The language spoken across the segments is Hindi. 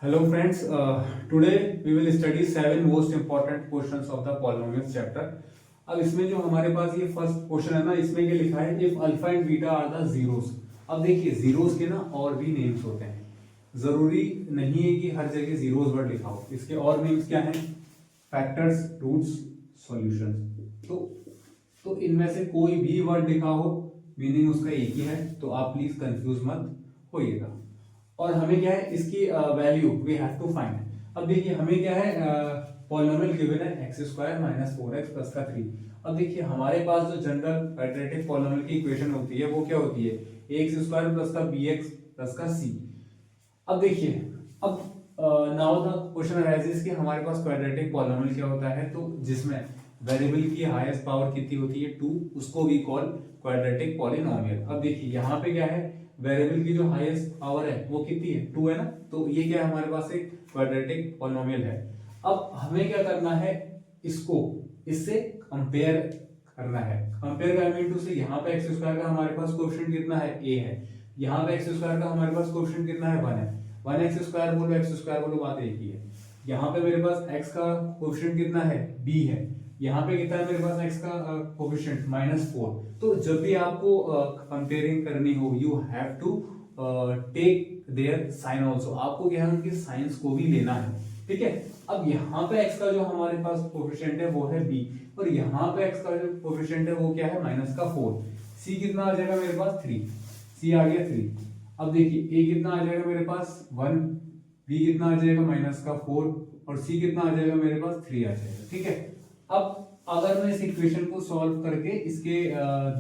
Hello friends, today we will study 7 most important questions of the polynomials chapter. अब इसमें जो हमारे पास ये फर्स्ट क्वेश्चन है ना, इसमें क्या लिखा है, if alpha and beta are the zeros. अब देखिए जीरोस के ना और भी नेम्स होते हैं, जरूरी नहीं है कि हर जगह जीरोस वर्ड लिखा हो। इसके और नेम्स क्या हैं? Factors, roots, solutions. तो इनमें से कोई भी वर्ड लिखा हो मीनिंग उसका एक ही है, तो आप प्लीज कंफ्यूज मत होइएगा। और हमें क्या है, इसकी value we have to find. अब देखिए हमें क्या है, पॉलिनोमियल गिवन है x square minus 4x plus का 3। अब देखिए हमारे पास जो जनरल क्वाड्रेटिक पॉलिनोमियल की इक्वेशन होती है वो क्या होती है, ax स्क्वायर प्लस का bx प्लस का c। अब देखिए, अब नाउ द क्वेश्चन अराइजेस कि हमारे पास क्वाड्रेटिक पॉलिनोमियल क्या होता है, तो जिसमें वेरिएबल की हाईएस्ट पावर कितनी होती है 2, उसको वी कॉल क्वाड्रेटिक पॉलिनोमियल। अब देखिए यहाँ पे क्या है, वेरिएबल की जो हाईएस्ट पावर है वो कितनी है 2 है ना, तो ये क्या है हमारे पास एक क्वाड्रेटिक पॉलिनोमियल है। अब हमें क्या करना है, इसको इससे कंपेयर करना है। कंपेयर करने टू से यहाँ पे एक्स स्क्वायर का हमारे पास कोएफिशिएंट कितना है, a है। यहाँ पे एक्स स्क्वायर का हमारे पास कोएफिशिएंट कितना है, 1 है। 1 एक्स स्क्वायर बोलो, एक्स स्क्वायर बोलो, बात एक ही है। यहाँ पे मेरे पास x का कोएफिशिएंट कितना है, b है। यहाँ पे कितना है मेरे पास x का कोएफिशिएंट -4। तो जब भी आपको कंपेयरिंग करनी हो, you have to take their sign also. आपको क्या है, उनके साइंस को भी लेना है, ठीक है। अब यहाँ पे x का जो हमारे पास कोएफिशिएंट है वो है b, और यहाँ पे x का जो कोएफिशिएंट है वो क्या है, -4। c कितना आ जाएगा मेरे पास, 3। c आ गया 3। अब देखिए a कितना आ जाएगा मेरे पास 1, b कितना आ जाएगा -4, और c कितना आ जाएगा मेरे पास 3 आ जाएगा, ठीक है। अब अगर मैं इस इक्वेशन को सॉल्व करके इसके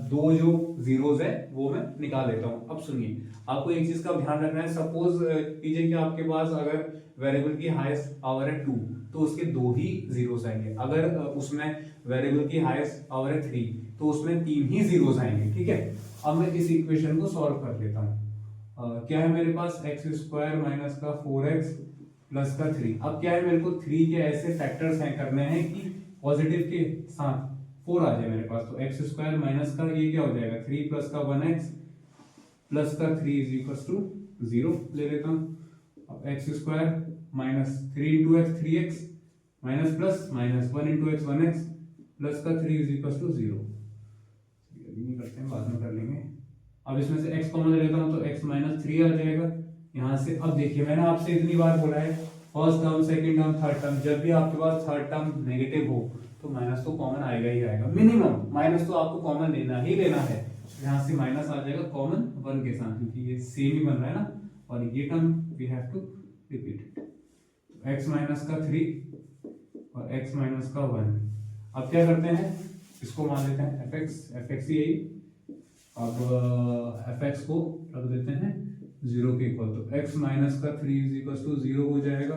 दो जो जीरोस है वो मैं निकाल लेता हूं। अब सुनिए, आपको एक चीज का ध्यान रखना है। सपोज कीजिए कि आपके पास अगर वेरिएबल की हाईएस्ट पावर है 2, तो उसके दो ही जीरोस आएंगे। अगर उसमें वेरिएबल की हाईएस्ट पावर है 3, तो उसमें 3 ही जीरोस आएंगे, ठीक है। अब मैं इस इक्वेशन को सॉल्व कर लेता हूँ। क्या है मेरे पास, एक्स स्क्वायर माइनस का 4x प्लस का 3। अब क्या है, मेरे को 3 के ऐसे फैक्टर्स हैं करने हैं कि पॉजिटिव के साथ 4 आ जाए मेरे पास। तो एक्स स्क्वायर माइनस का ये क्या हो जाएगा, 3 प्लस का 1x प्लस का 3 इज इक्वल टू 0 ले लेता हूँ। अब x square minus 3 into x 3x minus plus minus 1 into x 1x plus का 3 इज इक्वल टू 0। अभी नहीं करते हैं, बाद में कर लेंगे। अब इसमें से x कॉमन लेता हूँ तो x माइनस 3 आ जाएगा यहाँ से। अब देखिए मैंने आपसे इतनी बार बोला है, first term, second term, third term, जब भी आपके पास थर्ड टर्म नेगेटिव हो तो माइनस तो कॉमन आएगा ही आएगा। मिनिमम माइनस तो आपको कॉमन लेना ही लेना है। यहाँ से माइनस आ जाएगा कॉमन 1 के साथ, क्योंकि ये सेम ही बन रहा है ना, और ये term we have to repeat it. x minus का 3 और x माइनस का 1। अब क्या करते हैं, इसको मान लेते हैं fx ही यही। अब fx को रख देते हैं 0 के इक्वल, तो x माइनस का 3 इज इक्वल टू 0 हो जाएगा,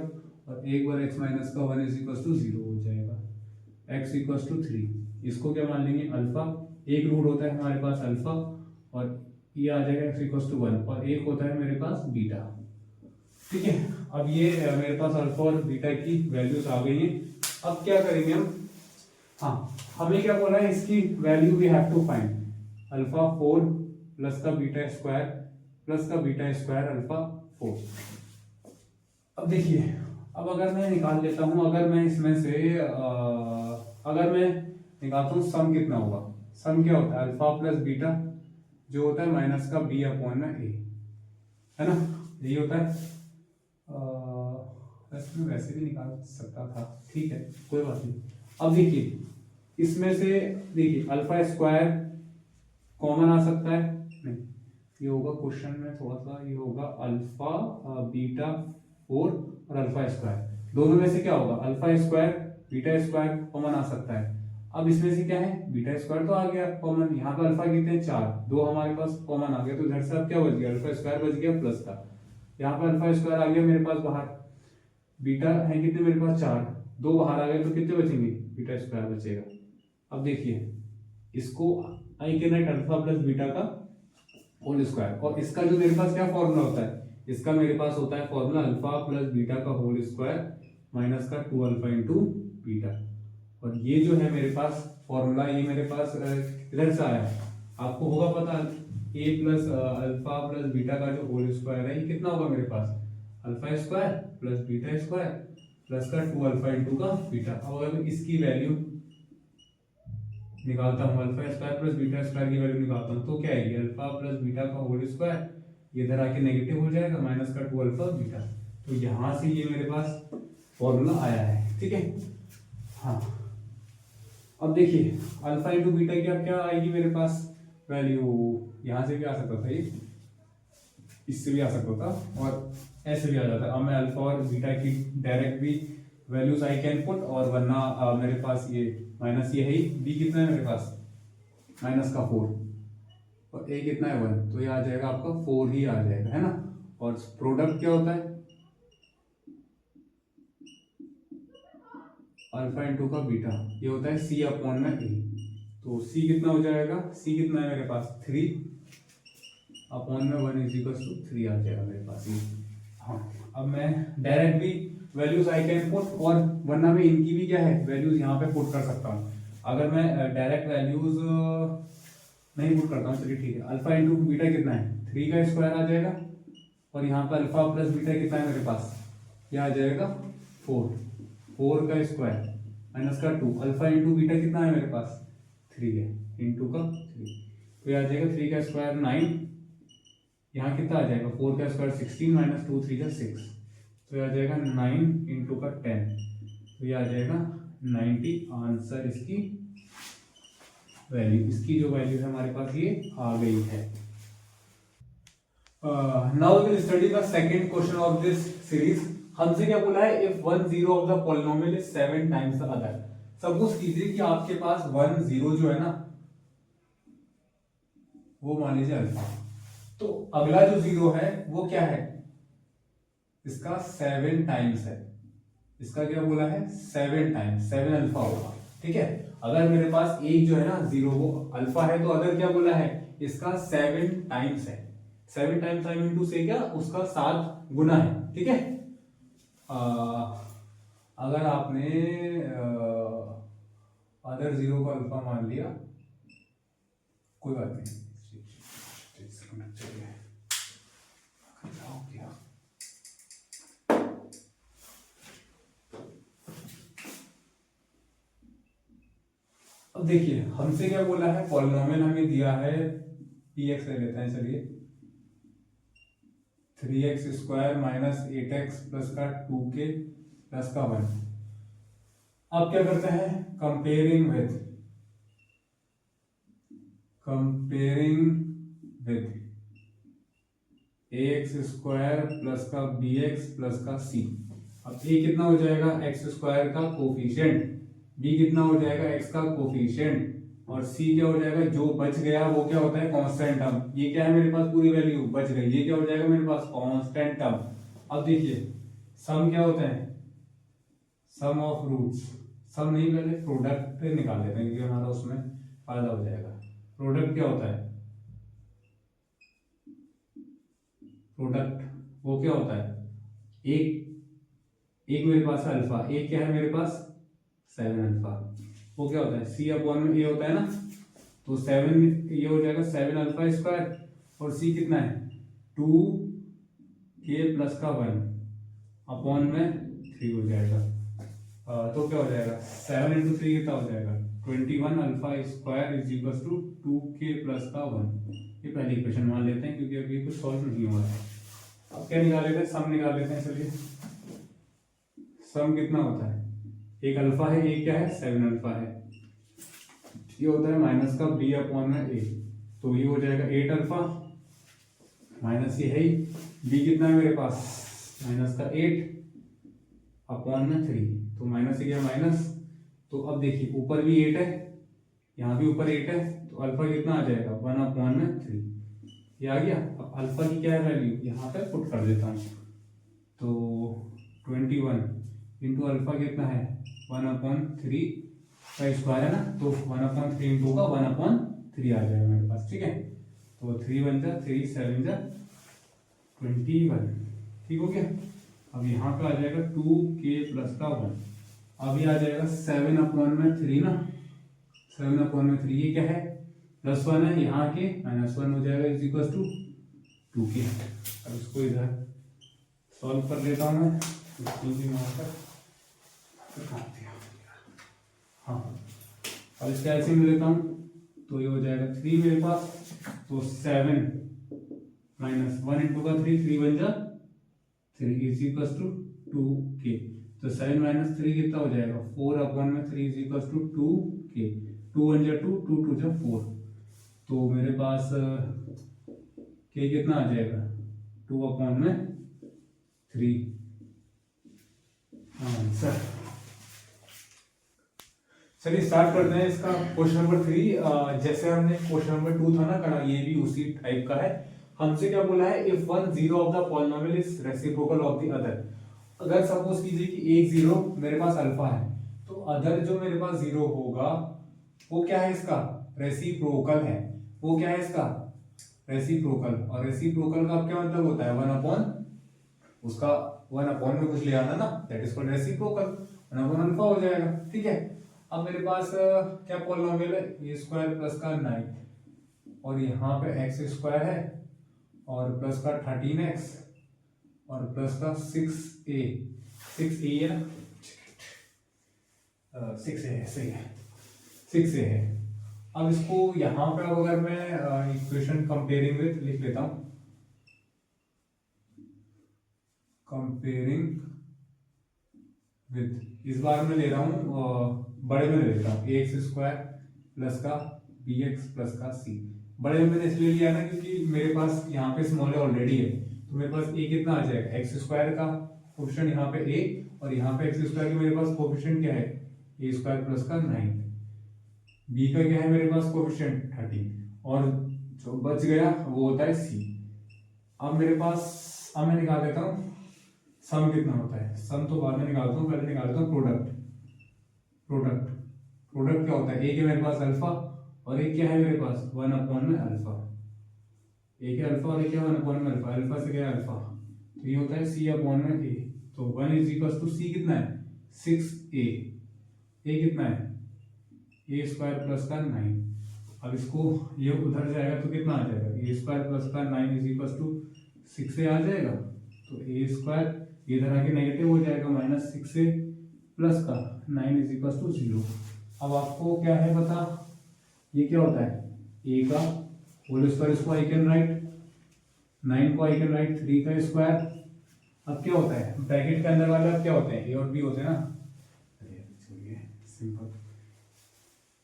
और एक बार x माइनस का 1 इज इक्वल टू 0 हो जाएगा। x इक्वल टू 3, इसको क्या मान लेंगे, अल्फा। एक रूट होता है हमारे पास अल्फा, और ये आ जाएगा x इक्वल टू 1, और एक होता है मेरे पास बीटा, ठीक है। अब ये मेरे पास अल्फा और बीटा की वैल्यूज आ गई हैं। अब क्या करेंगे हम, हाँ हमें क्या बोला है, इसकी value we have to find. Alpha 4 plus का बीटा स्क्वायर प्लस का बीटा स्क्वायर अल्फा 4। अब देखिए, अब अगर मैं निकाल लेता हूं, अगर मैं इसमें से अगर मैं निकालता हूं सम कितना होगा, सम क्या होता है, अल्फा प्लस बीटा जो होता है माइनस का b अपॉन में a, है ना, यही होता है। वैसे भी निकाल सकता था, ठीक है, कोई बात नहीं। अब देखिए इसमें से, देखिए अल्फा स्क्वायर कॉमन आ सकता है, नहीं ये होगा क्वेश्चन में थोड़ा सा, ये होगा अल्फा बीटा 4 और अल्फा स्क्वायर, दोनों में से क्या होगा, alpha square beta square common आ सकता है। अब इसमें से क्या है, बीटा स्क्वायर तो आ गया कॉमन, यहाँ पे अल्फा कितने हैं 4, 2 हमारे पास कॉमन आ गया, तो इधर से अब क्या बच गया, अल्फा स्क्वायर बच गया प्लस का, यहाँ पे अल्फा स्क्वायर आ गया मेरे पास बाहर, बीटा है कितने मेरे पास 4, 2 बाहर आ गए तो कितने बचेंगे, बीटा स्क्वायर बचेगा। अब देखिए इसको आई के नेट अल्फा प्लस बीटा का होल स्क्वायर, और इसका जो मेरे पास क्या फॉर्मूला होता है, इसका मेरे पास होता है फॉर्मूला अल्फा प्लस बीटा का होल स्क्वायर माइनस का 2 अल्फा इंटू बीटा। और ये जो है मेरे पास फॉर्मूला, ये मेरे पास इधर से आया है, आपको होगा पता, a plus alpha plus beta का जो होल स्क्वायर है ये कितना होगा मेरे पास, alpha square plus beta square plus का 2 अल्फा इंटू का बीटा। अब अगर इसकी वैल्यू निकालता हूँ, alpha square plus beta square की वैल्यू निकालता हूँ तो क्या आएगी, अल्फा प्लस बीटा का होल स्क्वायर, ये इधर आके नेगेटिव हो जाएगा, माइनस का 2 अल्फा बीटा। तो यहाँ से ये मेरे पास फॉर्मूला आया है, ठीक है। हाँ, अब देखिए अल्फा इंटू बीटा की अब क्या आएगी मेरे पास वैल्यू, यहाँ से भी आ सकता था, ये इससे भी आ सकता था और ऐसे भी आ जाता है। अब मैं अल्फा और बीटा की डायरेक्ट भी वैल्यूज आई कैन पुट, और वरना मेरे पास ये माइनस ये है ही, बी कितना है मेरे पास माइनस का 4 और ए कितना है 1, तो ये आ जाएगा आपका 4 ही आ जाएगा, है ना। और प्रोडक्ट क्या होता है, अल्फा इंटू का बीटा, ये होता है सी अपॉन में ए। तो सी कितना हो जाएगा, सी कितना है मेरे पास 3 अपॉन में 1 इज इक्वल टू 3 आ जाएगा मेरे पास ये। हाँ, अब मैं डायरेक्ट भी वैल्यूज आई कैन पुट, और वरना मैं इनकी भी क्या है वैल्यूज यहाँ पे पुट कर सकता हूँ। अगर मैं डायरेक्ट वैल्यूज नहीं पुट करता हूँ, चलिए ठीक है, अल्फा इंटू बीटा कितना है 3 का स्क्वायर आ जाएगा, और यहाँ पे अल्फा प्लस बीटा कितना है मेरे पास, यह आ जाएगा 4 का स्क्वायर माइनस का 2, अल्फा इंटू बीटा कितना है मेरे पास 3 है, इंटू का 3, तो यह आ जाएगा 3 का स्क्वायर 9, यहाँ कितना आ जाएगा 4 का स्क्वायर 16 माइनस 2 3 का 6, तो यह आ जाएगा 9 इंटू का 10, तो यह आ जाएगा 90 आंसर इसकी वैल्यू। इसकी जो वैल्यू है हमारे पास ये आ गई है। Now we will study the second question of this series. हमसे क्या बोला है, if 1 0 of the polynomial is 7 times the other. Suppose कीजिए कि आपके पास 1 0 जो है ना वो मान लीजिए अल्फा, तो अगला जो 0 है वो क्या है, इसका 7 टाइम्स है, इसका क्या बोला है 7 टाइम्स, 7 अल्फा होगा, ठीक है। अगर मेरे पास एक जो है ना 0 वो अल्फा है, तो अदर क्या बोला है इसका 7 टाइम्स है, 7 टाइम्स आई मीन टू से क्या उसका 7 गुना है, ठीक है। अगर आपने अदर 0 को अल्फा मान लिया, कोई बात नहीं, अब देखिए हमसे क्या बोला है, पॉलिनोमियल हमें दिया है px ले लेते हैं, चलिए 3x square minus 8x plus का 2k प्लस का 1। अब क्या करते हैं, comparing with ax square plus का bx प्लस का c। अब a कितना हो जाएगा x स्क्वायर का कोफिशिएंट, b कितना हो जाएगा x का कोफिशिएंट, और c क्या हो जाएगा जो बच गया वो क्या होता है कांस्टेंट टर्म। ये क्या है मेरे पास पूरी वैल्यू बच गई, ये क्या हो जाएगा मेरे पास कांस्टेंट टर्म। अब देखिए सम क्या होता है, सम ऑफ रूट्स, सम नहीं पहले प्रोडक्ट निकाल लेते हैं क्योंकि हमारा उसमें फायदा हो जाएगा। प्रोडक्ट क्या होता है, प्रोडक्ट वो क्या होता है, एक मेरे पास है अल्फा, एक क्या है मेरे पास 7 अल्फा, वो क्या होता है c अपॉन में a होता है ना, तो 7 ये हो जाएगा 7 अल्फा स्क्वायर, और c कितना है 2k प्लस का 1 अपॉन में 3 हो जाएगा। तो क्या हो जाएगा 7 इंटू 3 कितना हो जाएगा 21 alpha square is equal to 2k plus का 1। ये पहली इक्वेशन मान लेते हैं क्योंकि अभी कुछ सॉल्व नहीं हुआ है। अब क्या निकाल लेते हैं, सम निकाल लेते हैं। चलिए सम कितना होता है, एक अल्फा है, एक क्या है 7 अल्फा है, ये होता है माइनस का b अपॉन में a, तो ये हो जाएगा 8 अल्फा माइनस ये है ही, b कितना है मेरे पास माइनस का 8 अपॉन में 3, तो माइनस ये माइनस, तो अब देखिए ऊपर भी 8 है, यहाँ भी ऊपर 8 है, तो अल्फा कितना आ जाएगा 1 अपॉन में 3, ये आ गया। अब अल्फा की क्या है वैल्यू यहाँ पे पुट कर देता हूँ, तो 21 इंटू अल्फा कितना है 1 अपॉन 3 का स्क्वायर है ना, तो 1 अपॉन 3 इंटू का 1 अपॉन 3 आ जाएगा मेरे पास, ठीक है। तो 3 बन जा 3 7 जा 21, ठीक हो गया। अब यहाँ पे आ जाएगा 2k प्लस का 1, अब ये आ जाएगा 7 अपॉन में 3 ना, 7 अपॉन में 3 ये क्या है प्लस 1 है, यहाँ के माइनस 1 हो जाएगा इज इक्वल टू 2k। अब इसको इधर सॉल्व कर लेता हूँ मैं हाँ, अब इसका एलसीएम लेता हूँ तो ये हो जाएगा 3 मेरे पास, तो 7 माइनस 1 इंटू का 3, 3 बन जा 3 इज इक्वल टू 2k, तो 7 माइनस 3 कितना हो जाएगा 4 अपॉन में 3 इज इक्वल टू 2k, 2 1 जा 2, 2 2 जा 4, तो मेरे पास k कितना आ जाएगा 2 अपॉन में 3 आंसर। चलिए स्टार्ट करते हैं इसका क्वेश्चन नंबर 3। जैसे हमने क्वेश्चन नंबर 2 था ना करा, ये भी उसी टाइप का है। हमसे क्या बोला है, if one zero of the polynomial is reciprocal of the other. अगर सपोज कीजिए कि एक जीरो मेरे पास अल्फा है, तो अदर जो मेरे पास जीरो होगा वो क्या है, इसका रेसिप्रोकल है। वो क्या है, इसका रेसिप्रोकल। और रेसिप्रोकल का क्या मतलब होता है, 1 अपॉन उसका 1 अपॉन में कुछ ले आना ना, that is called reciprocal. 1 upon alpha हो जाएगा, ठीक है। अब मेरे पास क्या पॉलिनोमियल है, ए स्क्वायर प्लस का 9 और यहाँ पे एक्स स्क्वायर है और प्लस का 13x और प्लस का 6a है ना, 6a है, सही है 6a है। अब इसको यहाँ पे अब अगर मैं इक्वेशन कंपेयरिंग विथ लिख लेता हूँ, कंपेयरिंग विथ, इस बार मैं ले रहा हूँ बड़े में ले लेता हूँ, एक्स स्क्वायर प्लस का bx प्लस का c। बड़े में मैंने इसलिए लिया ना क्योंकि मेरे पास यहाँ पे स्मॉल है ऑलरेडी है, तो मेरे पास a कितना आ जाएगा, एक्स स्क्वायर का कोफिशिएंट यहाँ पे a और यहाँ पे एक्स स्क्वायर के मेरे पास कोफिशिएंट क्या है, a स्क्वायर प्लस का 9, b का क्या है मेरे पास कोफिशिएंट 13 और जो बच गया वो होता है c। अब मेरे पास, अब मैं निकाल देता हूँ सम कितना होता है, सम तो बाद में निकालता हूँ, पहले निकालता हूँ प्रोडक्ट। प्रोडक्ट क्या होता है, एक है मेरे पास अल्फा और एक क्या है मेरे पास 1 अपॉन में अल्फा, एक है अल्फा और एक है 1 अपॉन में अल्फा, अल्फा से क्या है अल्फा, तो ये होता है c अपॉन में a, तो 1 इज इक्वल टू c कितना है 6a, a कितना है a स्क्वायर प्लस का 9। अब इसको ये उधर जाएगा तो कितना आ जाएगा, a स्क्वायर प्लस का 9 इज इक्वल टू 6a आ जाएगा, तो a स्क्वायर इधर आके नेगेटिव हो जाएगा, माइनस 6a प्लस का 9 इज इक्वल टू 0। अब आपको क्या है पता, ये क्या होता है a का होल स्क्वायर, इसको आई कैन राइट, 9 को आई कैन राइट 3 का स्क्वायर। अब क्या होता है ब्रैकेट के अंदर वाले अब क्या होते हैं, a और b होते हैं ना, सिंपल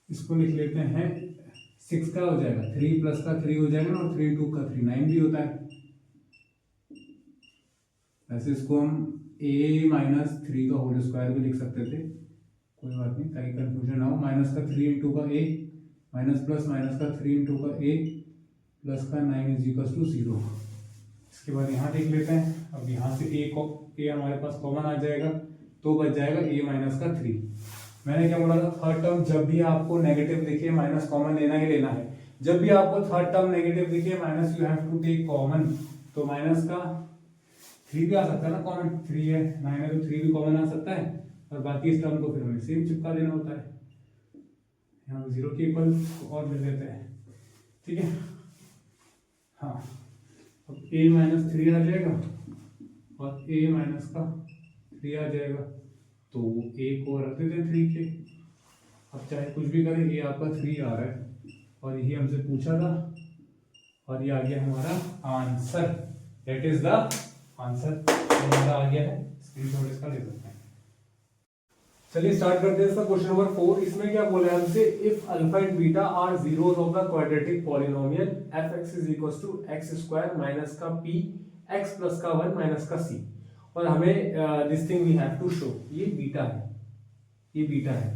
इसको लिख लेते हैं 6 का हो जाएगा 3 प्लस का 3 हो जाएगा ना, और 3 2 का 3 9 भी होता है। ऐसे इसको हम a माइनस 3 का होल स्क्वायर भी लिख सकते थे, कोई बात नहीं ताकि कंफ्यूजन ना हो। माइनस का 3 इंटू का a माइनस प्लस माइनस का 3 इंटू का a प्लस का 9 इज इक्वल टू 0। इसके बाद यहाँ देख लेते हैं, अब यहाँ से a हमारे पास कॉमन आ जाएगा तो बच जाएगा a माइनस का 3। मैंने क्या बोला था, थर्ड टर्म जब भी आपको नेगेटिव दिखे माइनस कॉमन लेना ही लेना है। जब भी आपको थर्ड टर्म नेगेटिव दिखे minus you have to take common, तो माइनस का 3 भी आ सकता है ना कॉमन, 3 है 9 है तो 3 भी कॉमन आ सकता है, और बाकी इस टर्म को फिर हमें सेम चिपका देना होता है, यहाँ 0 के इक्वल और मिल लेते हैं, ठीक है। हाँ, अब a माइनस 3 आ जाएगा और a माइनस का 3 आ जाएगा, तो a को रख देते हैं 3 के। अब चाहे कुछ भी करें, ये आपका 3 आ रहा है और यही हमसे पूछा था, और ये आ गया हमारा answer, that is the answer हमारा आ गया है। स्क्रीनशॉट इसका ले सकते हैं। चलिए स्टार्ट करते हैं इसका क्वेश्चन नंबर 4। इसमें क्या बोला है हमसे, if alpha and beta are zeros of the quadratic polynomial fx is equal to x square minus का p x प्लस का 1 माइनस का c, और हमें this thing we have to show, ये बीटा है, ये बीटा है।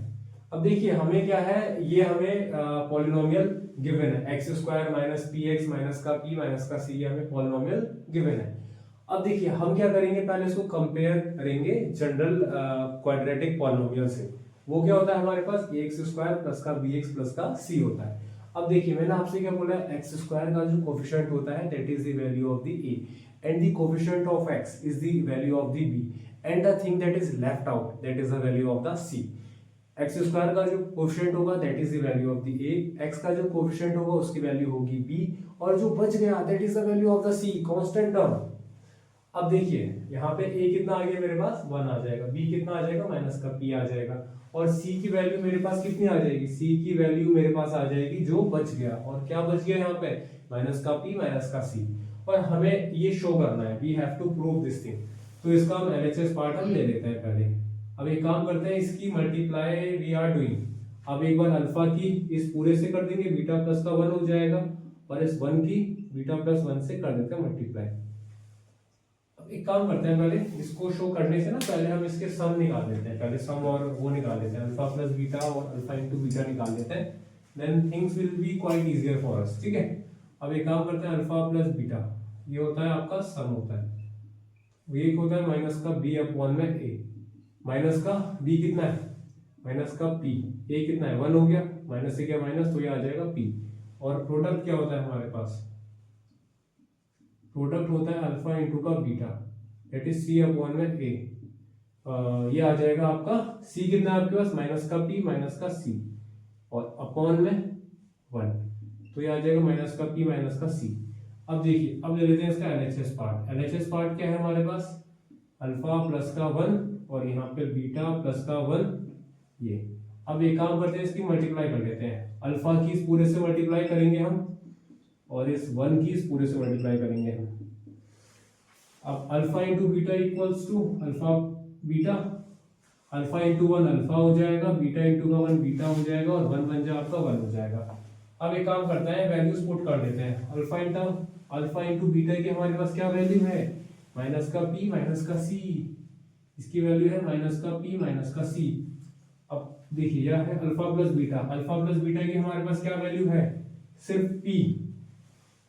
अब देखिए हमें क्या है, ये हमें पॉलिनोमियल गिवन है, x square minus px minus का p माइनस का c, ये हमें पॉलिनोमियल गिवन है। अब देखिए हम क्या करेंगे, पहले इसको कंपेयर करेंगे जनरल क्वाड्रेटिक पॉलिनोमियल से। वो क्या होता है हमारे पास, एक्स स्क्वायर प्लस का bx प्लस का c होता है। अब देखिए मैंने आपसे क्या बोला है, एक्स स्क्वायर का जो कोफिशिएंट होता है that is the value of the a, and the coefficient of x is the value of the b, and the thing that is left out that is the value of the c। X square का जो कोफिशिएंट होगा that is the value of the a, x का जो कोफिशिएंट होगा उसकी वैल्यू होगी b, और जो बच गया that is the value of the c, constant term. अब देखिए यहाँ पे a कितना आ गया मेरे पास 1 आ जाएगा, b कितना आ जाएगा माइनस का p आ जाएगा, और c की वैल्यू मेरे पास कितनी आ जाएगी, c की वैल्यू मेरे पास आ जाएगी जो बच गया, और क्या बच गया यहाँ पे माइनस का p माइनस का c, और हमें ये शो करना है, we have to prove this thing. तो इसका हम एलएचएस पार्ट हम ले लेते हैं पहले। अब एक काम करते हैं, इसकी मल्टीप्लाई वी आर डूइंग। अब एक बार अल्फा की इस पूरे से कर देंगे, बीटा प्लस का 1 हो जाएगा, और इस 1 की बीटा प्लस 1 से कर देते हैं मल्टीप्लाई। एक काम करते हैं, पहले इसको शो करने से ना पहले हम इसके सम निकाल लेते हैं, पहले सम और वो निकाल लेते हैं, अल्फा प्लस बीटा और अल्फा इनटू बीटा निकाल लेते हैं, then things will be quite easier for us. ठीक है, अब एक काम करते हैं, अल्फा प्लस बीटा ये होता है आपका सम होता है, ये होता है माइनस का b अपॉन में a, माइनस का b कितना है माइनस का p, a कितना है 1 हो गया, माइनस से क्या माइनस, तो ये आ जाएगा p, और प्रोडक्ट क्या होता है हमारे पास, प्रोडक्ट होता है अल्फा इंटू का beta, that is c upon में a, ये आ जाएगा आपका c कितना है आपके पास माइनस का p माइनस का c, और अपॉन में 1, तो ये आ जाएगा माइनस का p माइनस का c। अब देखिए, अब ले लेते हैं इसका एलएचएस पार्ट। एलएचएस पार्ट क्या है हमारे पास, अल्फा प्लस का 1 और यहाँ पे बीटा प्लस का 1 ये। अब एक काम करते हैं, इसकी मल्टीप्लाई कर लेते हैं, अल्फा की इस पूरे से मल्टीप्लाई करेंगे हम, और इस 1 की इस पूरे से मल्टीप्लाई करेंगे हम। अब alpha into beta equals to alpha beta, alpha into 1 alpha हो जाएगा, बीटा इंटू का 1 बीटा हो जाएगा, और 1 बन जाए आपका 1 हो जाएगा। अब एक काम करते हैं, वैल्यूज पुट कर देते हैं, अल्फा इंटू बीटा की हमारे पास क्या वैल्यू है माइनस का p माइनस का c, इसकी वैल्यू है माइनस का p माइनस का c। अब देखिए यह है अल्फा प्लस बीटा की हमारे पास क्या वैल्यू है सिर्फ p,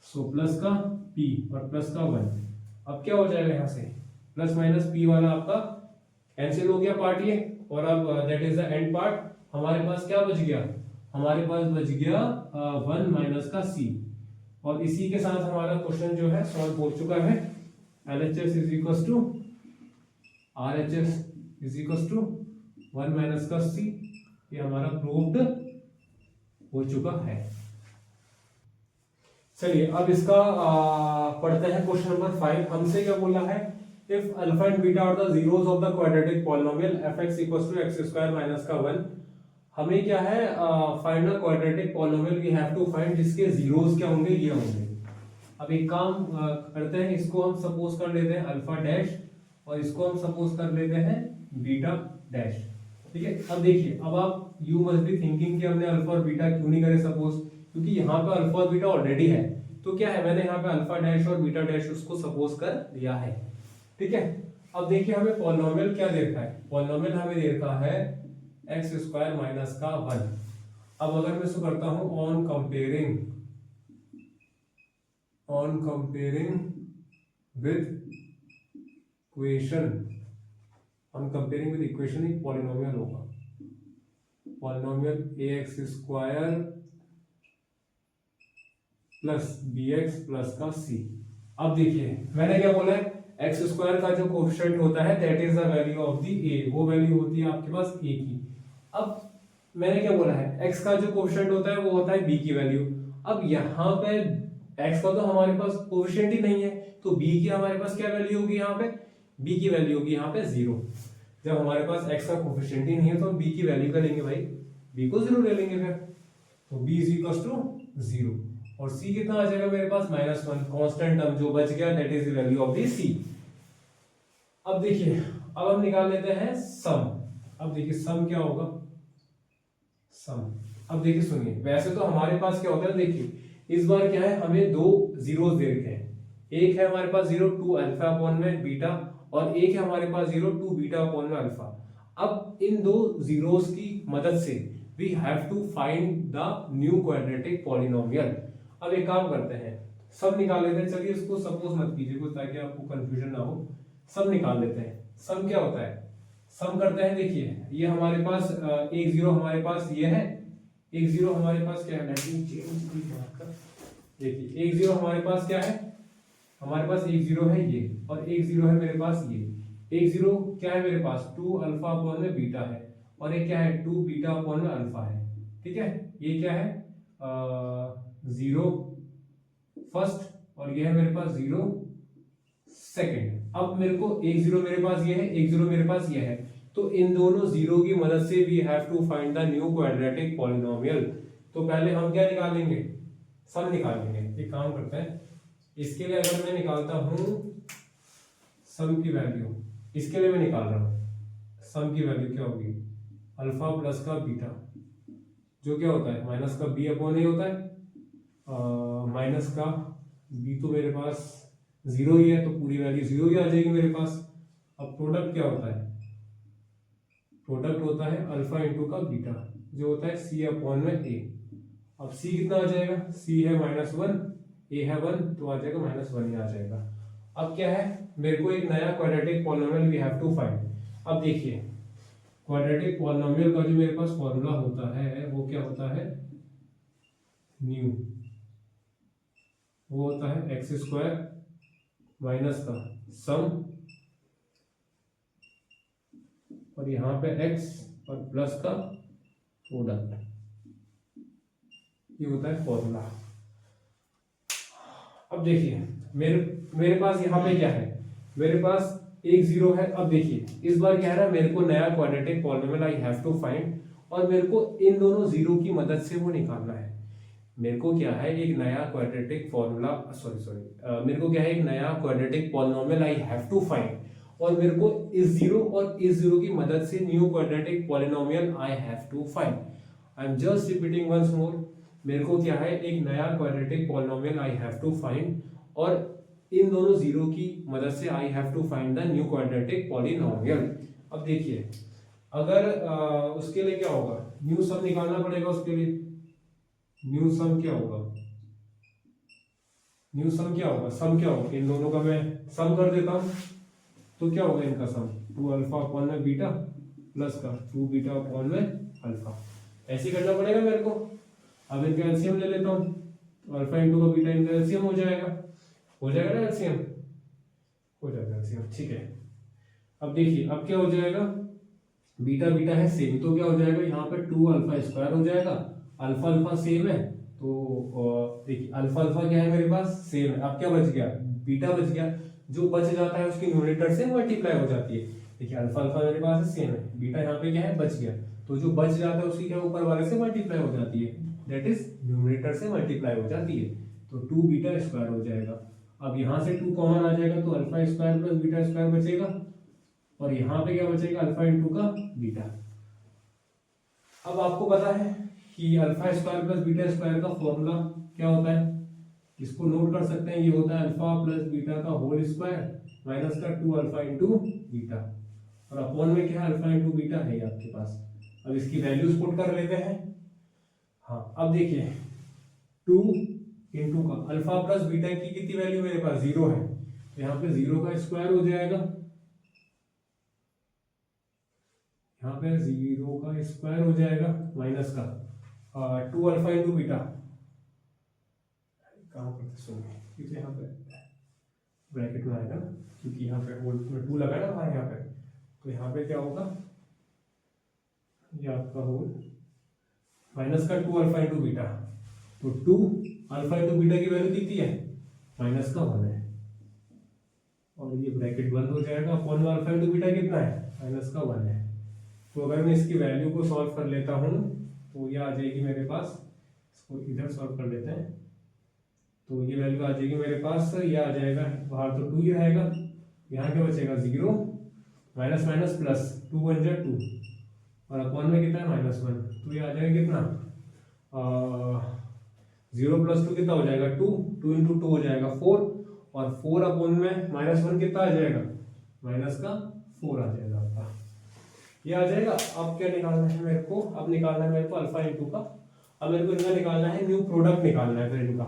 सो प्लस का p और प्लस का 1। अब क्या हो जाएगा यहाँ से प्लस माइनस p वाला आपका कैंसिल हो गया पार्ट ये, और अब that is the end part. हमारे पास क्या बच गया, हमारे पास बच गया 1 माइनस का c, और इसी के साथ हमारा क्वेश्चन जो है सॉल्व हो चुका है। LHS is equal to RHS is equal to 1 minus का c, ये हमारा प्रूव्ड हो चुका है। चलिए अब इसका पढ़ते हैं क्वेश्चन नंबर 5। हमसे क्या बोला है, if alpha and beta are the zeros of the quadratic polynomial fx equals to x square minus का 1। हमें क्या है find a quadratic polynomial, we have to find जिसके जीरोस क्या होंगे, ये होंगे। अब एक काम करते हैं, इसको हम सपोज कर लेते हैं अल्फा डैश, और इसको हम सपोज कर लेते हैं बीटा डैश। ठीक है, अब देखिए, अब आप यू मस्ट बी थिंकिंग कि हमने अल्फा और बीटा क्यों नहीं करे सपोज, क्योंकि यहाँ पे अल्फा और बीटा ऑलरेडी है, तो क्या है मैंने यहाँ पे अल्फा डैश और बीटा डैश उसको सपोज कर दिया है। ठीक है, अब देखिए हमें पॉलिनोमियल क्या दे रखा है, पॉलिनोमियल हमें दे रखा है एक्स स्क्वायर माइनस का 1। अब अगर मैं इसको करता हूं on comparing with equation, on comparing with equation एक पॉलिनोमियल होगा, polynomial A X square plus B X plus का सी। अब देखिए मैंने क्या बोला है, एक्स स्क्वायर का जो कोएफिशिएंट होता है that is the value of the ए, वो वैल्यू होती है आपके पास ए की। अब मैंने क्या बोला है, x का जो कोएफिशिएंट होता है वो होता है b की वैल्यू। अब यहाँ पे x का तो हमारे पास कोएफिशिएंट ही नहीं है, तो b की हमारे पास क्या वैल्यू होगी, यहाँ पे b की वैल्यू होगी यहाँ पे 0। जब हमारे पास x का कोएफिशिएंट ही नहीं है तो हम b की वैल्यू क्या लेंगे भाई, b को 0 ले लेंगे फिर, तो b इज इक्वल टू 0, और c कितना आ जाएगा मेरे पास -1, कांस्टेंट टर्म जो बच गया that is the value of the c। अब देखिए, अब हम निकाल लेते हैं सम। अब देखिए सम क्या होगा, सम, अब देखिए सुनिए, वैसे तो हमारे पास क्या होता है, देखिए इस बार क्या है, हमें दो जीरोस दे रखे हैं, एक है हमारे पास 0 2 अल्फा अपॉन में बीटा, और एक है हमारे पास 0 2 बीटा अपॉन में अल्फा। अब इन दो जीरोस की मदद से we have to find the new quadratic polynomial. अब एक काम करते हैं, सब निकाल लेते हैं, चलिए इसको सपोज मत कीजिए कुछ, ताकि आपको कंफ्यूजन ना हो। सब निकाल लेते हैं, सम क्या होता है, सम करते हैं। देखिए ये हमारे पास एक जीरो हमारे पास ये है, एक जीरो हमारे पास क्या है, देखिए एक जीरो हमारे पास क्या है, हमारे पास एक जीरो है ये, और एक जीरो है मेरे पास ये। एक जीरो क्या है मेरे पास 2 अल्फा अपॉन में बीटा है, और एक क्या है 2 बीटा अपॉन में अल्फा है। ठीक है, ये क्या है 0 फर्स्ट, और ये है मेरे पास 0 सेकेंड। अब मेरे को एक जीरो मेरे पास ये है, एक जीरो मेरे पास ये है, तो इन दोनों जीरो की मदद से we have to find the new quadratic polynomial. तो पहले हम क्या निकालेंगे, सम निकालेंगे। एक काम करते हैं, इसके लिए अगर मैं निकालता हूं सम की वैल्यू, इसके लिए मैं निकाल रहा हूं सम की वैल्यू क्या होगी, अल्फा प्लस का बीटा, जो क्या होता है माइनस का बी अपॉन ए होता है, माइनस का बी तो मेरे पास जीरो ही है, तो पूरी वैल्यू जीरो ही आ जाएगी मेरे पास। अब प्रोडक्ट क्या होता है, प्रोडक्ट होता है अल्फा इंटू का बीटा, जो होता है सी अपॉन में ए। अब सी कितना आ जाएगा, सी है -1, ए है 1, तो आ जाएगा -1 ही आ जाएगा। अब क्या है, मेरे को एक नया quadratic polynomial we have to find. अब देखिए क्वाड्रेटिक पॉलिनोमियल का जो मेरे पास फॉर्मूला होता है वो क्या होता है, न्यू, वो होता है एक्स स्क्वायर माइनस का सम, और यहाँ पे x और प्लस का प्रोडक्ट, ये होता है फॉर्मूला। अब देखिए मेरे पास यहाँ पे क्या है, मेरे पास एक जीरो है। अब देखिए इस बार क्या है ना, मेरे को नया quadratic polynomial I have to find, और मेरे को इन दोनों जीरो की मदद से वो निकालना है। मेरे को क्या है, एक नया क्वाड्रेटिक फॉर्मूला, मेरे को क्या है, एक नया quadratic polynomial I have to find, और मेरे को इस जीरो और इस जीरो की मदद से new quadratic polynomial I have to find. I am just repeating once more, मेरे को क्या है, एक नया quadratic polynomial I have to find, और इन दोनों जीरो की मदद से I have to find the new quadratic polynomial. अब देखिए अगर उसके लिए क्या होगा, न्यू सम निकालना पड़ेगा। उसके लिए न्यू सम क्या होगा, न्यू सम क्या होगा, सम क्या होगा, इन दोनों का मैं सम कर देता हूं, तो क्या होगा इनका सम, 2 अल्फा अपॉन में बीटा प्लस का 2 बीटा अपॉन में अल्फा, ऐसे करना पड़ेगा मेरे को। अब इनका एलसीएम ले लेता हूँ, तो अल्फा इंटू का बीटा इनका एलसीएम हो जाएगा ना, एलसीएम हो जाएगा एलसीएम, ठीक है। अब देखिए अब क्या हो जाएगा, बीटा बीटा है सेम, तो क्या हो जाएगा, यहाँ पे 2 अल्फा स्क्वायर हो जाएगा, अल्फा अल्फा सेम है, तो देखिए अल्फा अल्फा क्या है मेरे पास सेम है। अब क्या बच गया, बीटा बच गया, जो बच जाता है उसकी न्यूमरेटर से मल्टीप्लाई हो जाती है। देखिए अल्फा अल्फा मेरे पास सेम है, बीटा यहाँ पे क्या है बच गया, तो जो बच जाता है उसकी क्या ऊपर वाले से मल्टीप्लाई हो जाती है, दैट इज न्यूमरेटर से मल्टीप्लाई हो जाती है, तो 2 बीटा स्क्वायर हो जाएगा। अब यहाँ से 2 कॉमन आ जाएगा, तो alpha square plus beta square बचेगा, और यहाँ पे क्या बचेगा, अल्फा इंटू का बीटा। अब आपको पता है कि alpha square plus beta square का फॉर्मूला क्या होता है, इसको नोट कर सकते हैं, ये होता है अल्फा प्लस बीटा का होल स्क्वायर माइनस का 2 अल्फा इंटू बीटा, और अपॉन में क्या है, अल्फा इंटू बीटा है आपके पास। अब इसकी वैल्यूज पुट कर लेते हैं। हाँ अब देखिए 2 इंटू का अल्फा प्लस बीटा की कितनी वैल्यू मेरे पास 0 है, तो यहाँ पे 0 का स्क्वायर हो जाएगा, यहाँ पे 0 का स्क्वायर हो जाएगा माइनस का 2 अल्फा इंटू बीटा, काम करते सुनिए, क्योंकि यहाँ पे ब्रैकेट में आएगा ना, क्योंकि यहाँ पे होल में 2 लगा ना यहाँ पे, तो यहाँ पे क्या होगा, ये आपका होल माइनस का 2 अल्फा इंटू बीटा, तो 2 अल्फा इंटू बीटा की वैल्यू कितनी है, माइनस का 1 है, और ये ब्रैकेट बंद हो जाएगा, अपॉन में अल्फा इंटू बीटा कितना है, माइनस का 1 है। तो अगर मैं इसकी वैल्यू को सॉल्व कर लेता हूँ तो ये आ जाएगी मेरे पास, इसको इधर सॉल्व कर लेते हैं, तो ये वैल्यू आ जाएगी मेरे पास, ये आ जाएगा बाहर तो 2 ही रहेगा, यहाँ क्या बचेगा 0, माइनस माइनस प्लस, 2 1 जा 2, और अपॉन में कितना है -1, तो ये आ जाएगा कितना 0 प्लस 2 कितना हो जाएगा 2, 2 इंटू 2 हो जाएगा 4, और 4 अपॉन में -1 कितना आ जाएगा, माइनस का 4 आ जाएगा आपका, ये आ जाएगा। अब क्या निकालना है मेरे को, अब निकालना है मेरे को अल्फा इंटू का, अब मेरे को इनका निकालना है न्यू प्रोडक्ट निकालना है फिर इनका।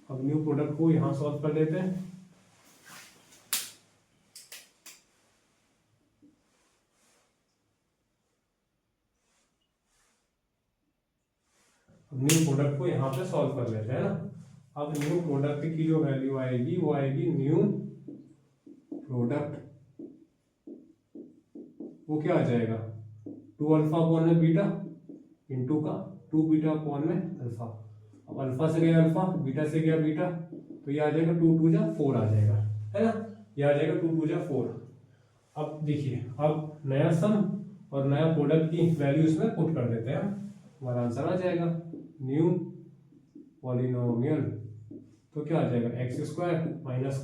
अब न्यू प्रोडक्ट को यहां सॉल्व कर लेते हैं, न्यू प्रोडक्ट को यहां पे सॉल्व कर लेते हैं ना। अब न्यू प्रोडक्ट की जो वैल्यू आएगी वो आएगी न्यू प्रोडक्ट, वो क्या आ जाएगा 2 अल्फा अपॉन में बीटा इंटू का 2 बीटा अपॉन में अल्फा। अब अल्फा से गया अल्फा, बीटा से गया बीटा, तो ये आ जाएगा 2 2 जा 4 आ जाएगा। है ना, ये आ जाएगा 2 2 जा 4। अब देखिए, अब नया सम और नया प्रोडक्ट की वैल्यू इसमें पुट कर देते हैं, हमारा आंसर आ जाएगा न्यू पॉलिनोमियल। तो क्या आ जाएगा एक्स स्क्वायर माइनस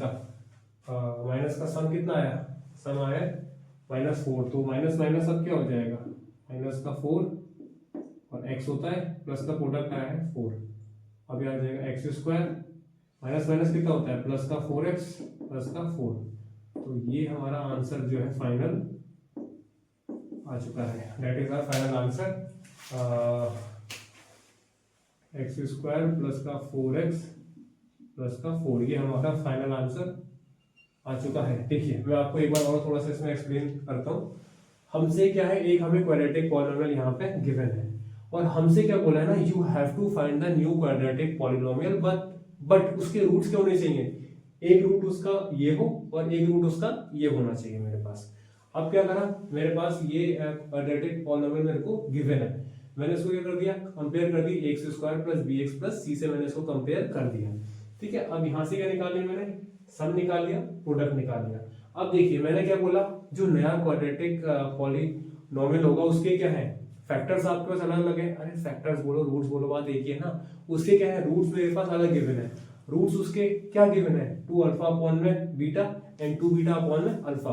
का सम कितना आया, सम आया -4, तो माइनस माइनस अब क्या हो जाएगा -4 और x होता है प्लस का प्रोडक्ट आया है 4। अब ये आ जाएगा एक्स स्क्वायर माइनस माइनस कितना होता है प्लस का 4x प्लस का 4। तो ये हमारा आंसर जो है फाइनल आ चुका है, that is our final answer x square plus का 4x प्लस का 4, ये हमारा फाइनल आंसर आ चुका है। देखिए मैं आपको एक बार और थोड़ा सा इसमें एक्सप्लेन करता हूँ। हमसे क्या है, एक हमें क्वाड्रेटिक पॉलिनोमियल यहाँ पे गिवन है और हमसे क्या बोला है ना, you have to find the new quadratic polynomial but उसके रूट्स क्या होने चाहिए, एक रूट उसका ये हो और एक रूट उसका ये होना चाहिए मेरे पास। अब क्या करा, मेरे पास ये क्वाड्रेटिक पॉलिनोमियल मेरे को गिवन है, मैंने इसको क्या कर दिया, कंपेयर कर दी X square plus B X plus C से, मैंने इसको कंपेयर कर दिया। ठीक है, अब यहाँ से क्या निकाल लिया मैंने, सम निकाल लिया, प्रोडक्ट निकाल लिया। अब देखिए मैंने क्या बोला, जो नया क्वाड्रेटिक पॉलिनोमियल होगा उसके क्या है फैक्टर्स आपके पास अलग अलग है। अरे फैक्टर्स बोलो रूट्स बोलो बात एक ही है ना, उसके क्या है रूट्स मेरे पास अलग गिवन है। रूट्स उसके क्या गिवन है 2 अल्फा अपॉन में बीटा एंड 2 बीटा अपॉन में अल्फा।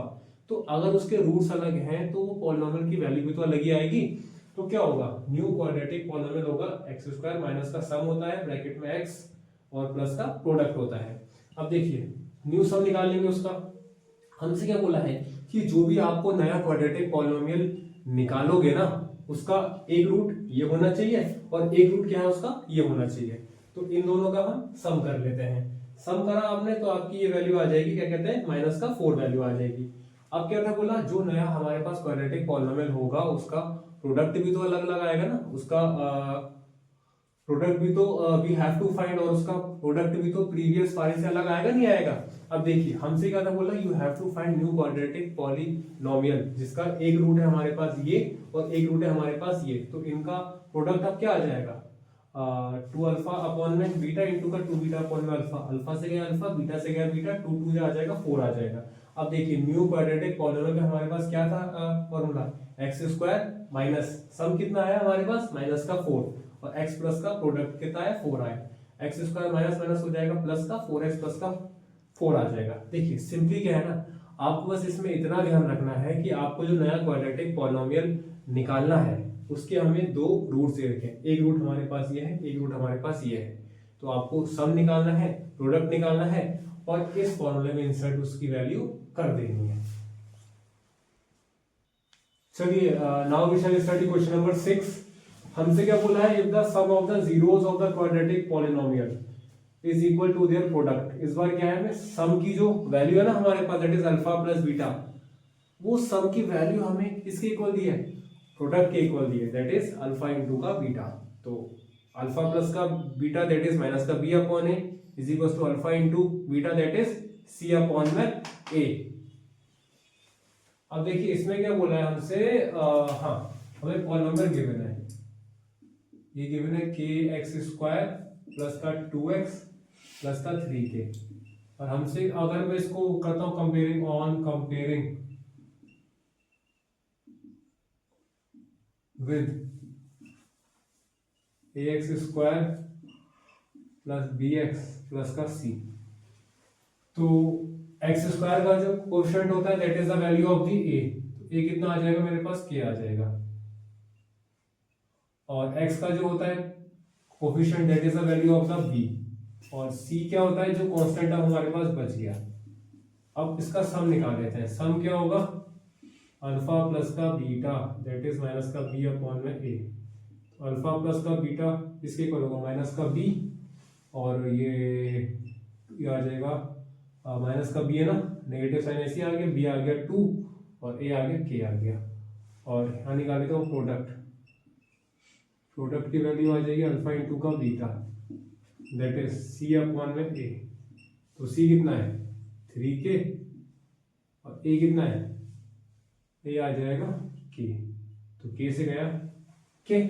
तो अगर उसके रूट्स अलग हैं तो वो पॉलिनोमियल की वैल्यू भी तो अलग ही आएगी। तो क्या होगा, न्यू क्वाड्रेटिक पॉलिनोमियल होगा एक्स स्क्वायर माइनस का सम होता है ब्रैकेट में एक्स और प्लस का प्रोडक्ट होता है। अब देखिए न्यू सम निकाल लेंगे उसका। हमसे क्या बोला है कि जो भी आपको नया क्वाड्रेटिक पॉलिनोमियल निकालोगे ना, उसका एक रूट ये होना चाहिए और एक रूट क्या है उसका ये होना चाहिए। तो इन दोनों का हम सम कर लेते हैं। सम करा आपने तो आपकी ये वैल्यू आ जाएगी, क्या कहते हैं -4 वैल्यू आ जाएगी। अब क्या था बोला, जो नया हमारे पास क्वाड्रेटिक पॉलिनोमियल होगा उसका प्रोडक्ट भी तो अलग अलग आएगा ना, उसका प्रोडक्ट भी तो वी हैव टू फाइंड, और उसका प्रोडक्ट भी तो प्रीवियस वाले से अलग आएगा नहीं आएगा। अब देखिए हमसे क्या था बोला, you have to find new quadratic polynomial जिसका एक रूट है हमारे पास ये और एक रूट है हमारे पास ये। तो इनका प्रोडक्ट अब क्या आ जाएगा 2 अल्फा अपॉन में बीटा इंटू का 2 बीटा अपॉन में अल्फा, अल्फा से गया अल्फा बीटा से गया बीटा, 2 2 आ जाएगा 4 आ जाएगा। अब देखिए न्यू क्वाड्रेटिक पॉलिनोमियल में हमारे पास क्या था formula, x square minus sum कितना आया हमारे पास -4 और x प्लस का प्रोडक्ट कितना है 4 आया, एक्स स्क्वायर माइनस माइनस हो जाएगा प्लस का 4x प्लस का 4 आ जाएगा। देखिए सिंपली क्या है ना, आपको बस इसमें इतना ध्यान रखना है कि आपको जो नया क्वाड्रेटिक पॉलिनोमियल निकालना है उसके हमें दो रूट्स दे रखे हैं, एक रूट हमारे पास ये है एक रूट हमारे पास ये है। तो आपको सम निकालना है प्रोडक्ट निकालना है और इस फॉर्मूले में इंसर्ट उसकी वैल्यू कर देनी है। चलिए now we shall study question number 6। हमसे क्या बोला है, if the sum of the zeros of the quadratic polynomial is equal to their product. इस बार क्या है, सम की जो वैल्यू है ना हमारे पास that is alpha plus beta, वो सम की वैल्यू हमें किसके इक्वल दी है, प्रोडक्ट के इक्वल दी है, दैट इज अल्फा इंटू का बीटा। तो अल्फा प्लस का बीटा दैट इज माइनस का b upon a is equal to alpha into beta that is c upon में ए। अब देखिए इसमें क्या बोला है हमसे, हाँ हमें पॉलिनोमियल गिवन है, ये गिवन है के एक्स स्क्वायर प्लस का 2x प्लस का 3k, और हमसे अगर मैं इसको करता हूं comparing on comparing with ax square plus bx plus का c, तो एक्स स्क्वायर का जो कोएफिशिएंट होता है that is the value of the ए, तो ए कितना आ जाएगा मेरे पास के आ जाएगा, और x का जो होता है coefficient that is the value of the b, और c क्या होता है जो कांस्टेंट अब हमारे पास बच गया। अब इसका सम निकाल लेते हैं, सम क्या होगा अल्फा प्लस का बीटा दैट इज माइनस का बी अपॉन में ए, तो अल्फा प्लस का बीटा इसके इक्वल होगा माइनस का बी, और ये आ जाएगा माइनस का बी है ना, नेगेटिव साइन ऐसे आ गया, बी आ गया 2 और ए आ गया के आ गया, और यहाँ निकाल लेता हूँ प्रोडक्ट, प्रोडक्ट की वैल्यू आ जाएगी अल्फा इंटू का beta that is c upon में ए। तो सी कितना है 3k और ए कितना है, ए आ जाएगा k, तो k से गया k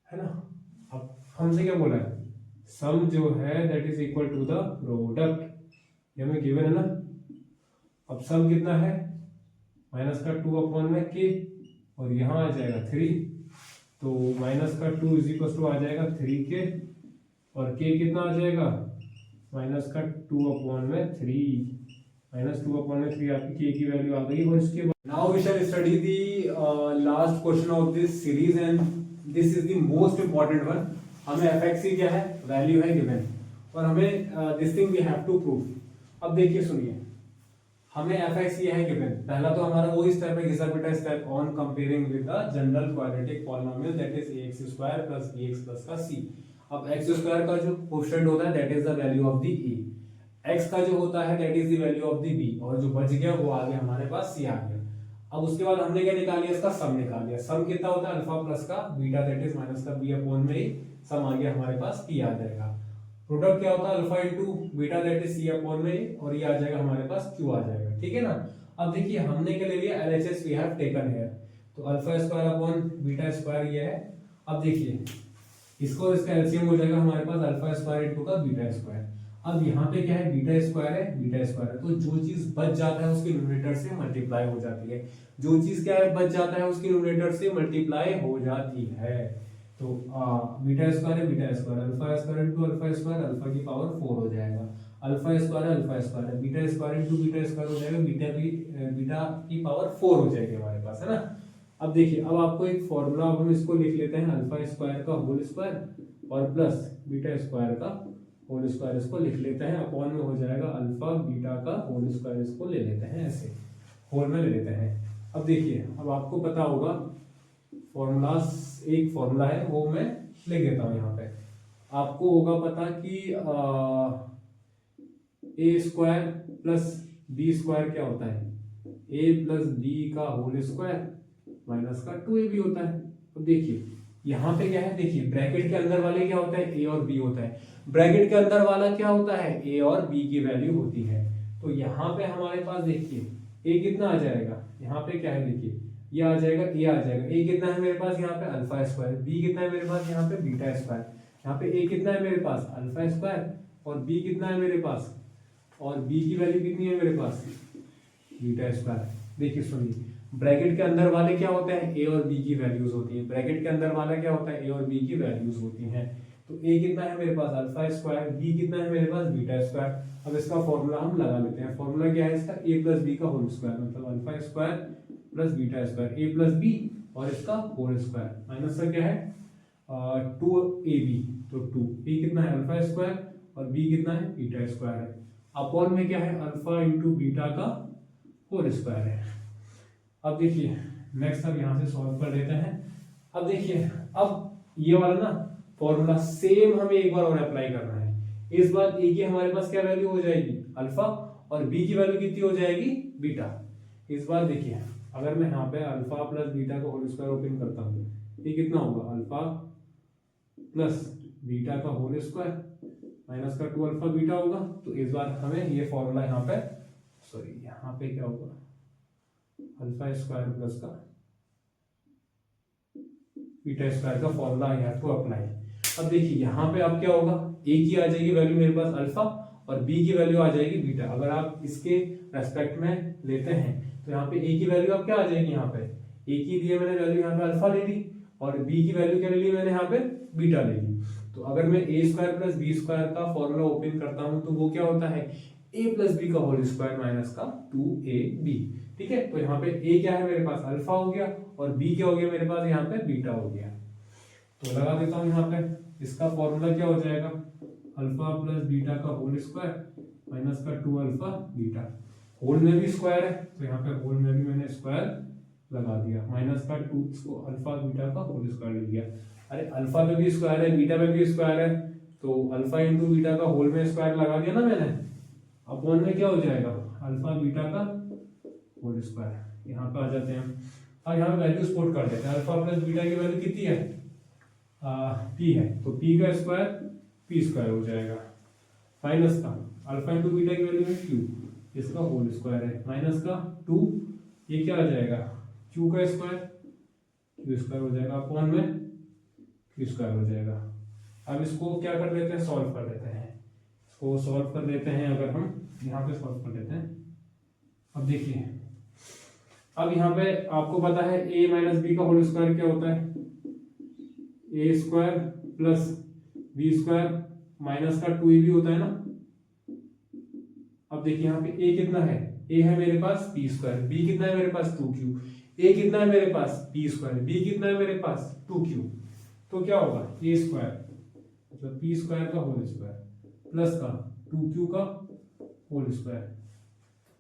है ना। अब हमसे क्या बोला है, सम जो है that is equal to the product, ये हमें गिवन है ना। अब सम कितना है, माइनस का 2 अपॉन में के, और यहाँ आ जाएगा 3, तो माइनस का 2 इज इक्वल टू आ जाएगा 3k, और के कितना आ जाएगा, माइनस का 2 अपॉन में 3, माइनस 2 अपॉन में 3 आपकी के की वैल्यू आ गई। और इसके बाद now we shall study the last question of this series and this is the most important one. हमें एफ क्या है, वैल्यू है गिवन, और हमें this thing we have to prove. अब देखिए सुनिए, हमें एफ ये है गिवन। पहला तो हमारा वो स्टेप है घिसा पिटा step on comparing with the general quadratic polynomial that is ax square plus bx plus का c। अब x स्क्वायर का जो कोएफिशिएंट होता है that is the value of the a, x का जो होता है that is the value of the b, और जो बच गया वो आ गया हमारे पास c आ गया। अब उसके बाद हमने क्या निकाल लिया, इसका सम निकाल लिया। सम कितना होता है, अल्फा प्लस का बीटा दैट इज माइनस का b अपॉन में a, सम आ गया हमारे पास p आ जाएगा। प्रोडक्ट क्या होता है, alpha into beta that is c upon में a, और ये आ जाएगा हमारे पास q आ जाएगा, ठीक है ना। अब देखिए हमने क्या ले लिया, LHS we have taken here, तो alpha square upon beta square ये है। अब देखिए इसको इसका एलसीएम हो जाएगा हमारे पास अल्फा स्क्वायर इनटू का बीटा स्क्वायर। अब यहाँ पे क्या है, बीटा स्क्वायर है, बीटा स्क्वायर है, तो जो चीज बच जाता है उसके न्यूमरेटर से मल्टीप्लाई हो जाती है। जो चीज क्या है, बच जाता है उसके न्यूमरेटर से मल्टीप्लाई हो जाती है। तो बीटा स्क्वायर है, beta square, alpha square into alpha square, alpha की पावर 4 हो जाएगा। अल्फा स्क्वायर है, अल्फा स्क्वायर है, beta square into beta square हो जाएगा, बीटा की पावर 4 हो जाएगी हमारे पास, है ना। अब देखिए, अब आपको एक फॉर्मूला, अब हम इसको लिख लेते हैं, अल्फा स्क्वायर का होल स्क्वायर और प्लस बीटा स्क्वायर का होल स्क्वायर, इसको लिख लेते हैं। अपॉन में हो जाएगा अल्फा बीटा का होल स्क्वायर, इसको ले लेते हैं ऐसे, होल में ले लेते हैं। अब देखिए, अब आपको पता होगा फॉर्मूलास, एक फॉर्मूला है वो मैं लिख देता हूँ यहाँ पे। आपको होगा पता कि ए स्क्वायर प्लस बी स्क्वायर क्या होता है, ए प्लस बी का होल स्क्वायर माइनस का 2ab होता है। तो देखिए यहाँ पे क्या है, देखिए ब्रैकेट के अंदर वाले क्या होता है, ए और बी होता है। ब्रैकेट के अंदर वाला क्या होता है, ए और बी की वैल्यू होती है। तो यहाँ पे हमारे पास देखिए ए कितना आ जाएगा, यहाँ पे क्या है देखिए, ये आ जाएगा, ए आ जाएगा। ए कितना है मेरे पास यहाँ पे, अल्फा स्क्वायर। बी कितना है मेरे पास यहाँ पे, बीटा स्क्वायर। यहाँ पे ए कितना है मेरे पास, अल्फा स्क्वायर, और बी कितना है मेरे पास, और बी की वैल्यू कितनी है मेरे पास, बीटा स्क्वायर। देखिए सुनिए, ब्रैकेट के अंदर वाले क्या होते हैं, ए और बी की वैल्यूज होती है। ब्रैकेट के अंदर वाला क्या होता है, ए और बी की वैल्यूज होती हैं। तो ए कितना है मेरे पास, अल्फा स्क्वायर, बी कितना है मेरे पास, बीटा स्क्वायर। अब इसका फॉर्मूला हम लगा लेते हैं। फॉर्मूला क्या है इसका, ए प्लस बी का होल स्क्वायर, मतलब alpha square plus beta square, A plus B और इसका होल स्क्वायर, माइनस का क्या है 2ab, तो 2 ए कितना है, अल्फा स्क्वायर, और बी कितना है, बीटा स्क्वायर है। अपॉन में क्या है, अल्फा इंटू बीटा का होल स्क्वायर है। अब देखिए नेक्स्ट अब यहाँ से सॉल्व कर लेते हैं। अब देखिए, अब ये वाला ना फॉर्मूला सेम हमें एक बार और अप्लाई करना है। इस बार ए की हमारे पास क्या वैल्यू हो जाएगी, अल्फा, और बी की वैल्यू कितनी हो जाएगी, बीटा। इस बार देखिए, अगर मैं यहाँ पे अल्फा प्लस बीटा का होल स्क्वायर ओपन करता हूँ, ये कितना होगा, अल्फा प्लस बीटा का होल स्क्वायर माइनस का 2 अल्फा बीटा होगा। तो इस बार हमें ये फॉर्मूला यहाँ पे, सॉरी यहाँ पे क्या होगा, अल्फा स्क्वायर प्लस का बीटा स्क्वायर का formula I have to apply. अब देखिए यहाँ पे अब क्या होगा, ए की आ जाएगी वैल्यू मेरे पास अल्फा, और बी की वैल्यू आ जाएगी बीटा। अगर आप इसके रेस्पेक्ट में लेते हैं तो यहाँ पे ए की वैल्यू अब क्या आ जाएगी, यहाँ पे ए की लिए मैंने वैल्यू यहाँ पे अल्फा ले ली, और बी की वैल्यू क्या ले ली मैंने यहाँ पे, बीटा ले ली। तो अगर मैं ए स्क्वायर प्लस बी स्क्वायर का फॉर्मूला ओपन करता हूँ तो वो क्या होता है, ए प्लस बी का होल स्क्वायर माइनस का 2ab। ठीक है, तो यहाँ पे ए क्या है मेरे पास, अल्फा हो गया, और बी क्या हो गया मेरे पास यहाँ पे, बीटा हो गया। तो लगा देता हूँ यहाँ पे, इसका फॉर्मूला क्या हो जाएगा, अल्फा प्लस बीटा का होल स्क्वायर माइनस का 2 अल्फा बीटा। होल में भी स्क्वायर है तो यहाँ पे होल में भी मैंने स्क्वायर लगा दिया, माइनस का 2, इसको अल्फा बीटा का होल स्क्वायर ले लिया। अरे अल्फा में भी स्क्वायर है, बीटा में भी स्क्वायर है, तो अल्फा इंटू बीटा का होल में स्क्वायर लगा दिया ना मैंने। अपॉन में क्या हो जाएगा, अल्फा बीटा का होल स्क्वायर। यहाँ पे आ जाते हैं, अब यहाँ वैल्यू स्पोर्ट कर देते हैं। अल्फा प्लस बीटा की वैल्यू कितनी है, पी है, तो पी का स्क्वायर पी स्क्वायर हो जाएगा, माइनस का अल्फा इंटू बीटा की वैल्यू है क्यू, इसका होल स्क्वायर है, माइनस का 2, ये क्या आ जाएगा, क्यू का स्क्वायर, क्यू स्क्वायर हो जाएगा, अपॉन में क्यू स्क्वायर हो जाएगा। अब इसको क्या कर लेते हैं, सॉल्व कर लेते हैं। इसको सॉल्व कर लेते हैं। अगर हम यहाँ पे सॉल्व कर लेते हैं, अब देखिए, अब यहाँ पे आपको पता है a माइनस बी का होल स्क्वायर क्या होता है, A square plus B square minus का 2ab होता है ना। अब देखिए यहाँ पे a कितना है, a है मेरे पास p स्क्वायर, b कितना है मेरे पास 2q, a कितना है मेरे पास p स्क्वायर, b कितना है मेरे पास 2q। तो क्या होगा, a स्क्वायर मतलब p स्क्वायर का होल स्क्वायर प्लस का 2q का होल स्क्वायर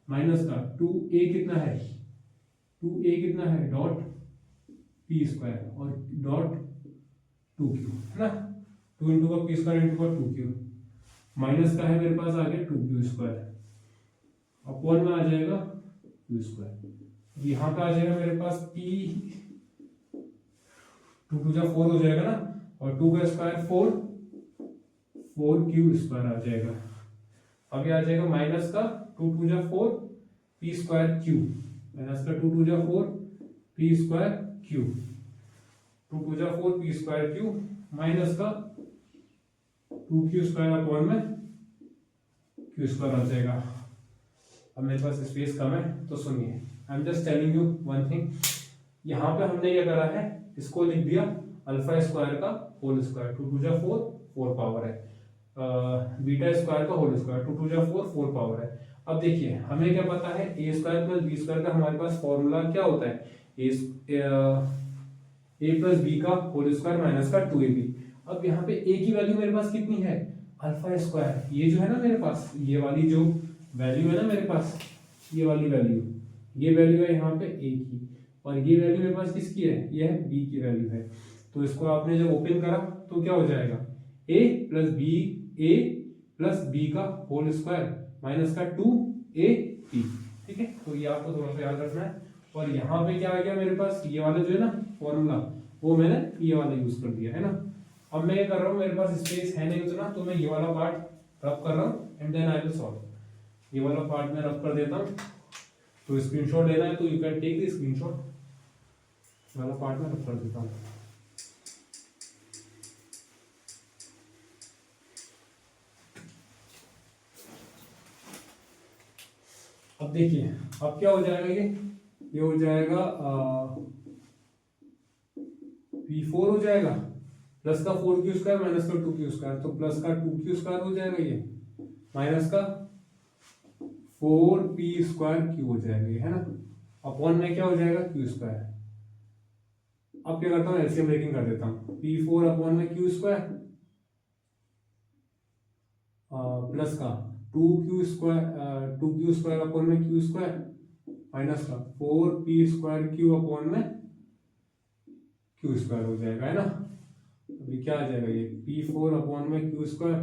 माइनस का 2a कितना है, 2a कितना है डॉट p स्क्वायर और डॉट 2q है ना, 2 इंटू का p स्क्वायर इंटू का 2q माइनस का है मेरे पास आगे 2q स्क्वायर अपॉन में आ जाएगा q स्क्वायर। यहाँ पे आ जाएगा मेरे पास p 2 टू जा 4 हो जाएगा ना, और 2 का स्क्वायर 4q स्क्वायर आ जाएगा। अभी आ जाएगा माइनस का 2 टू जा 4 p स्क्वायर q माइनस का 2 टू जा 4 p स्क्वायर q 2 टू जा 4 p स्क्वायर q माइनस का 2q स्क्वायर अपॉन में q स्क्वायर आ जाएगा। अब मेरे पास स्पेस कम है तो सुनिए, आई am just telling you one thing. यहाँ पे हमने ये करा है, इसको लिख दिया अल्फा स्क्वायर का होल स्क्वायर 2 टू जा 4 पावर है, बीटा स्क्वायर का होल स्क्वायर 2 टू जा 4 पावर है। अब देखिए हमें क्या पता है, A square plus B square का हमारे पास फॉर्मूला क्या होता है, ए प्लस बी का होल स्क्वायर माइनस का 2ab। अब यहाँ पे ए की वैल्यू मेरे पास कितनी है, अल्फा स्क्वायर, ये जो है ना मेरे पास, ये वाली जो वैल्यू है ना मेरे पास, ये वाली वैल्यू, ये वैल्यू है यहाँ पे ए की, और ये वैल्यू मेरे पास किसकी है, ये है बी की वैल्यू है। तो इसको आपने जब ओपन करा तो क्या हो जाएगा, ए प्लस बी का होल स्क्वायर माइनस का 2ab, ठीक है। तो ये आपको थोड़ा सा याद रखना है। और यहाँ पे क्या आ गया मेरे पास, ये वाला जो है ना फॉर्मूला, वो मैंने ये वाला यूज कर दिया है ना। अब मैं ये कर रहा हूँ, मेरे पास स्पेस है नहीं उतना, तो मैं ये वाला पार्ट रब कर रहा हूँ and then I will solve. ये वाला पार्ट मैं रब कर देता हूँ, तो स्क्रीनशॉट लेना है तो you can take the screenshot. वाला पार्ट में रब कर देता हूँ। अब देखिए अब क्या हो जाएगा, ये हो जाएगा P4 हो जाएगा प्लस का 4q स्क्वायर माइनस का 2q स्क्वायर, तो प्लस का 2q स्क्वायर हो जाएगा ये, माइनस का 4p स्क्वायर q हो जाएगा ये, है ना। अपॉन में क्या हो जाएगा q स्क्वायर। अब क्या करता हूँ, एलसीएम ब्रेकिंग कर देता हूँ, P4 अपॉन में q स्क्वायर प्लस का 2q स्क्वायर अपॉन में q स्क्वायर माइनस का 4p स्क्वायर q अपॉन में q स्क्वायर हो जाएगा, है ना। अभी क्या आ जाएगा, ये P4 अपॉन में q स्क्वायर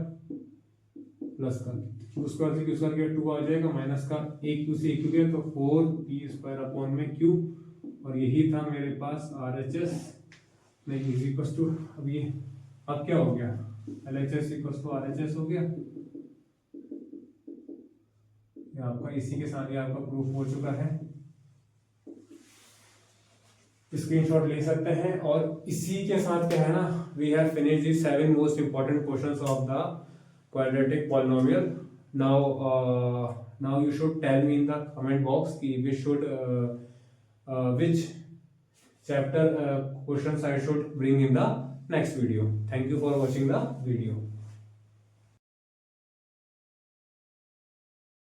प्लस का q स्क्वायर से q स्क्वायर के 2 आ जाएगा, माइनस का एक q से एक q गया तो 4p स्क्वायर अपॉन में q, और यही था मेरे पास RHS नहीं इक्वल्स टू, अब ये अब क्या हो गया, LHS इक्वल्स टू RHS हो गया। ये आपका इसी के साथ ये आपका प्रूफ हो चुका है, स्क्रीनशॉट ले सकते हैं। और इसी के साथ क्या है ना, we have finished the 7 most important questions of the quadratic polynomial. now you should tell me in the comment box कि we should which chapter questions I should bring in the next video. Thank you for watching the video.